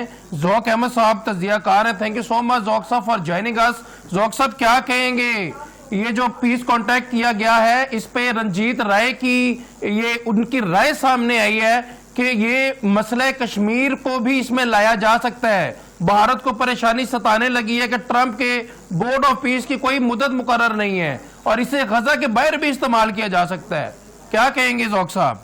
ہیں ذوق احمد صاحب، تجزیہ کار ہیں. تھینک یو سو مچ ذوق صاحب فار جوائننگ اس. ذوق صاحب کیا کہیں گے یہ جو پیس کانٹیکٹ کیا گیا ہے اس پہ رنجیت رائے کی یہ ان کی رائے سامنے آئی ہے کہ یہ مسئلہ کشمیر کو بھی اس میں لایا جا سکتا ہے. بھارت کو پریشانی ستانے لگی ہے کہ ٹرمپ کے بورڈ آف پیس کی کوئی مدت مقرر نہیں ہے اور اسے غزہ کے باہر بھی استعمال کیا جا سکتا ہے. کیا کہیں گے ذوق صاحب؟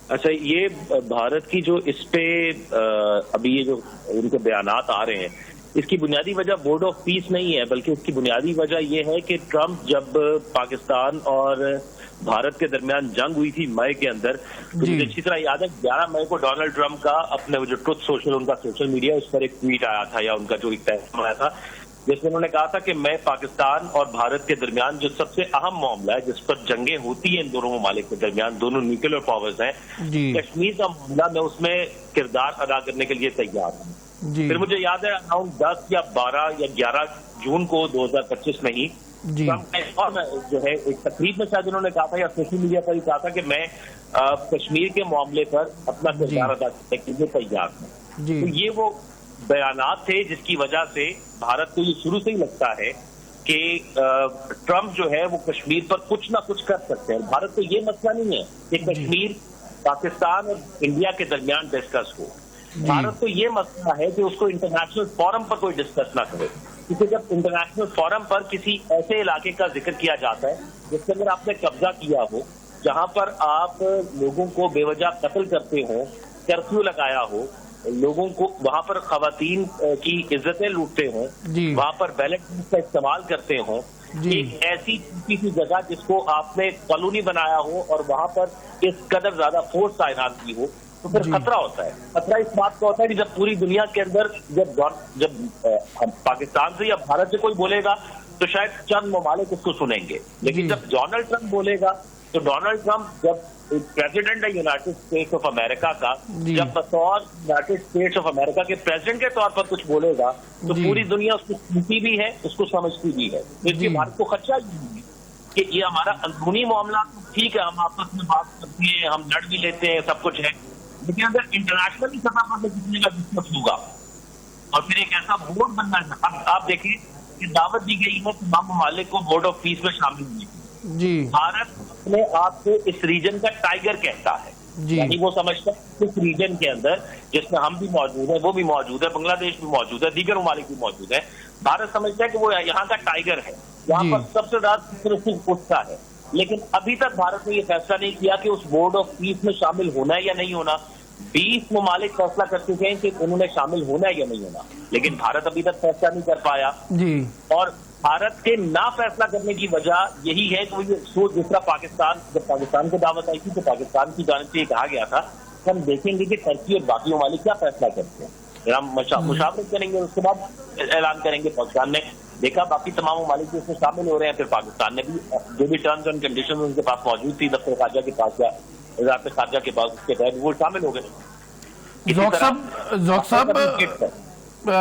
اچھا، یہ بھارت کی جو اس پہ ابھی یہ جو ان کے بیانات آ رہے ہیں اس کی بنیادی وجہ بورڈ آف پیس نہیں ہے، بلکہ اس کی بنیادی وجہ یہ ہے کہ ٹرمپ جب پاکستان اور بھارت کے درمیان جنگ ہوئی تھی مئی کے اندر، تو مجھے اچھی طرح یاد ہے 11 مئی کو ڈونلڈ ٹرمپ کا اپنے جو ٹروتھ سوشل ان کا سوشل میڈیا اس پر ایک ٹویٹ آیا تھا یا ان کا جو ایک پیغام آیا تھا جس میں انہوں نے کہا تھا کہ میں پاکستان اور بھارت کے درمیان جو سب سے اہم معاملہ ہے جس پر جنگیں ہوتی ہیں ان دونوں ممالک کے درمیان، دونوں نیوکلیر پاورز ہیں، کشمیر کا معاملہ میں اس میں کردار ادا کرنے کے لیے تیار ہوں. پھر مجھے یاد ہے اراؤنڈ 10 یا 12 یا 11 جون کو 2025 میں ہی اور جو ہے ایک تقریب میں شاید انہوں نے کہا تھا یا سوشل میڈیا پر ہی کہا تھا کہ میں کشمیر کے معاملے پر اپنا کردار ادا کرنے کے لیے تیار ہوں. تو یہ وہ بیانات تھے جس کی وجہ سے بھارت کو یہ شروع سے ہی لگتا ہے کہ ٹرمپ جو ہے وہ کشمیر پر کچھ نہ کچھ کر سکتے ہیں. بھارت کو یہ مسئلہ نہیں ہے کہ کشمیر پاکستان اور انڈیا کے درمیان ڈسکس ہو. بھارت کو یہ مسئلہ ہے کہ اس کو انٹرنیشنل فورم پر کوئی ڈسکس نہ کرے، کیونکہ جب انٹرنیشنل فورم پر کسی ایسے علاقے کا ذکر کیا جاتا ہے جس کے اندر آپ نے قبضہ کیا ہو، جہاں پر آپ لوگوں کو بے وجہ قتل کرتے ہو، کرفیو لگایا ہو، لوگوں کو وہاں پر خواتین کی عزتیں لوٹتے ہوں، وہاں پر بیلٹ کا استعمال کرتے ہوں، ایک ایسی کسی جگہ جس کو آپ نے کالونی بنایا ہو اور وہاں پر اس قدر زیادہ فورس تعینات کی ہو، تو پھر خطرہ ہوتا ہے. خطرہ اس بات کا ہوتا ہے کہ جب پوری دنیا کے اندر جب پاکستان سے یا بھارت سے کوئی بولے گا تو شاید چند ممالک اس کو سنیں گے، لیکن جب ڈونلڈ ٹرمپ بولے گا تو ڈونلڈ ٹرمپ جب پریزیڈنٹ ہے یونائٹڈ اسٹیٹس آف امریکہ کا، جب بطور یونائٹڈ اسٹیٹس آف امریکہ کے پریزیڈنٹ کے طور پر کچھ بولے گا تو پوری دنیا اس کو سنتی بھی ہے، اس کو سمجھتی بھی ہے. اس لیے بھارت کو خدشہ یہ ہے کہ یہ ہمارا اندرونی معاملہ ٹھیک ہے، ہم آپس میں بات کرتے ہیں، ہم لڑ بھی لیتے ہیں، سب کچھ ہے، لیکن اگر انٹرنیشنل سطح پر کسی کا ڈسکس ہوگا اور پھر ایک ایسا بورڈ بننا ہے. اب آپ دیکھیں کہ دعوت دی گئی ہے تمام ممالک کو بورڈ آف پیس میں شامل ہونے کی. بھارت اپنے آپ کو اس ریجن کا ٹائیگر کہتا ہے، یعنی وہ سمجھتا ہے اس ریجن کے اندر جس میں ہم بھی موجود ہیں، وہ بھی موجود ہے، بنگلہ دیش بھی موجود ہے، دیگر ممالک بھی موجود ہیں. بھارت سمجھتا ہے کہ وہ یہاں کا ٹائیگر ہے، یہاں پر سب سے زیادہ صرف اٹھتا ہے. لیکن ابھی تک بھارت نے یہ فیصلہ نہیں کیا کہ اس بورڈ آف پیس میں شامل ہونا ہے یا نہیں ہونا. 20 ممالک فیصلہ کر چکے ہیں کہ انہوں نے شامل ہونا ہے یا نہیں ہونا، لیکن بھارت ابھی تک فیصلہ نہیں کر پایا. اور بھارت کے نہ فیصلہ کرنے کی وجہ یہی ہے کہ وہ یہ سوچ جس طرح پاکستان جب پاکستان کو دعوت آئی تھی تو پاکستان کی جانب سے یہ کہا گیا تھا کہ ہم دیکھیں گے کہ ترکی اور باقی ممالک کیا فیصلہ کرتے ہیں، ہم مشاورت کریں گے، اس کے بعد اعلان کریں گے. پاکستان نے دیکھا باقی تمام ممالک جو اس میں شامل ہو رہے ہیں، پھر پاکستان نے بھی جو بھی ٹرمز اینڈ کنڈیشن ان کے پاس موجود تھی دفتر خارجہ کے پاس یا وزارت خارجہ کے پاس، اس کے تحت وہ شامل ہو گئے. ذوق صاحب